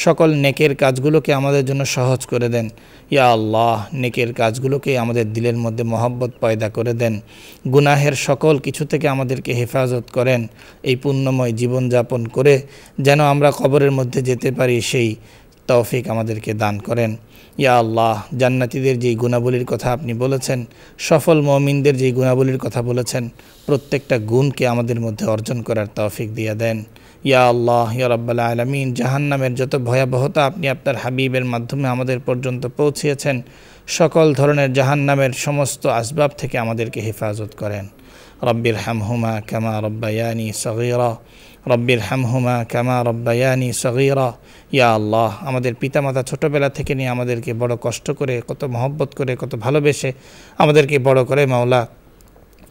সকল নেকের কাজগুলোকে আমাদের জন্য সহজ করে দেন। ইয়া আল্লাহ নেকের কাজগুলোকে আমাদের দিলের মধ্যে মহব্বত পয়দা করে দেন। গুনাহের সকল কিছু থেকে আমাদেরকে হেফাজত করেন। এই পুণ্যময় জীবনযাপন করে যেন আমরা কবরের মধ্যে যেতে পারি, সেই তৌফিক আমাদেরকে দান করেন। ইয়া আল্লাহ, জান্নাতীদের যেই গুণাবলীর কথা আপনি বলেছেন, সফল মুমিনদের যেই গুণাবলীর কথা বলেছেন, প্রত্যেকটা গুণকে আমাদের মধ্যে অর্জন করার তৌফিক দিয়ে দেন। ইয়া আল্লাহ ইয়া রাব্বাল আলামিন, জাহান্নামের যত ভয়াবহতা আপনি আপনার হাবিবের মাধ্যমে আমাদের পর্যন্ত পৌঁছিয়েছেন, সকল ধরনের জাহান্নামের সমস্ত আসবাব থেকে আমাদেরকে হেফাজত করেন। রব্বির হামহুমা কামা রব্বায়ানি সগীরা, রব্বির হামহুমা কামা রব্বায়ানি সগীরা। ইয়া আল্লাহ, আমাদের পিতামাতা ছোটোবেলা থেকে নিয়ে আমাদেরকে বড় কষ্ট করে, কত মহব্বত করে, কত ভালোবেসে আমাদেরকে বড় করে মাওলা,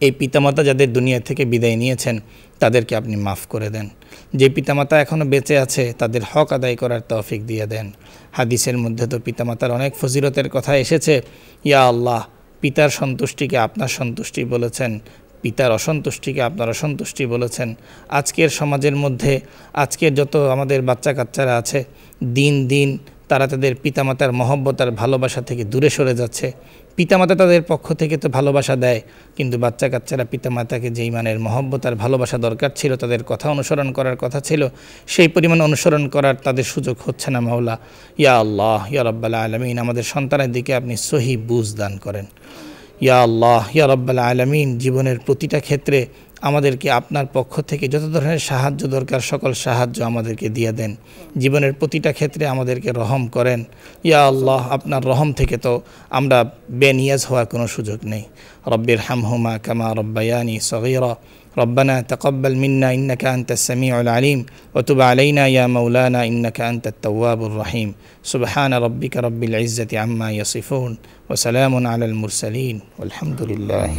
এই পিতামাতা যাদের দুনিয়া থেকে বিদায় নিয়েছেন তাদেরকে আপনি মাফ করে দেন। যে পিতামাতা এখনও বেঁচে আছে তাদের হক আদায় করার তৌফিক দিয়ে দেন। হাদিসের মধ্যে তো পিতামাতার অনেক ফজিলতের কথা এসেছে। ইয়া আল্লাহ, পিতার সন্তুষ্টিকে আপনার সন্তুষ্টি বলেছেন, পিতার অসন্তুষ্টিকে আপনার অসন্তুষ্টি বলেছেন। আজকের সমাজের মধ্যে আজকের যত আমাদের বাচ্চা কাচ্চারা আছে, দিন দিন তারা তাদের পিতামাতার মহব্বত আর ভালোবাসা থেকে দূরে সরে যাচ্ছে। পিতামাতা তাদের পক্ষ থেকে তো ভালোবাসা দেয়, কিন্তু বাচ্চা কাচ্চারা পিতামাতাকে যেই মানের মহব্বত আর ভালোবাসা দরকার ছিল, তাদের কথা অনুসরণ করার কথা ছিল, সেই পরিমাণ অনুসরণ করার তাদের সুযোগ হচ্ছে না মাওলা। ইয়া আল্লাহ ইয়া রাব্বাল আলামিন, আমাদের সন্তানের দিকে আপনি সহি বুঝ দান করেন। ইয়া আল্লাহ ইয়া রাব্বাল আলামিন, জীবনের প্রতিটা ক্ষেত্রে আমাদেরকে আপনার পক্ষ থেকে যত ধরনের সাহায্য দরকার সকল সাহায্য আমাদেরকে দিয়ে দেন। জীবনের প্রতিটা ক্ষেত্রে আমাদেরকে রহম করেন। ইয়া আল্লাহ, আপনার রহম থেকে তো আমরা বেনিয়াজ হওয়ার কোনো সুযোগ নেই। রব্বির হামহুমা কামা রব্বায়ানি সগীরা, ربنا تقبل منا إنك أنت السميع العليم وتب علينا يا مولانا إنك أنت التواب الرحيم سبحان ربك رب العزة عما يصفون وسلام على المرسلين والحمد لله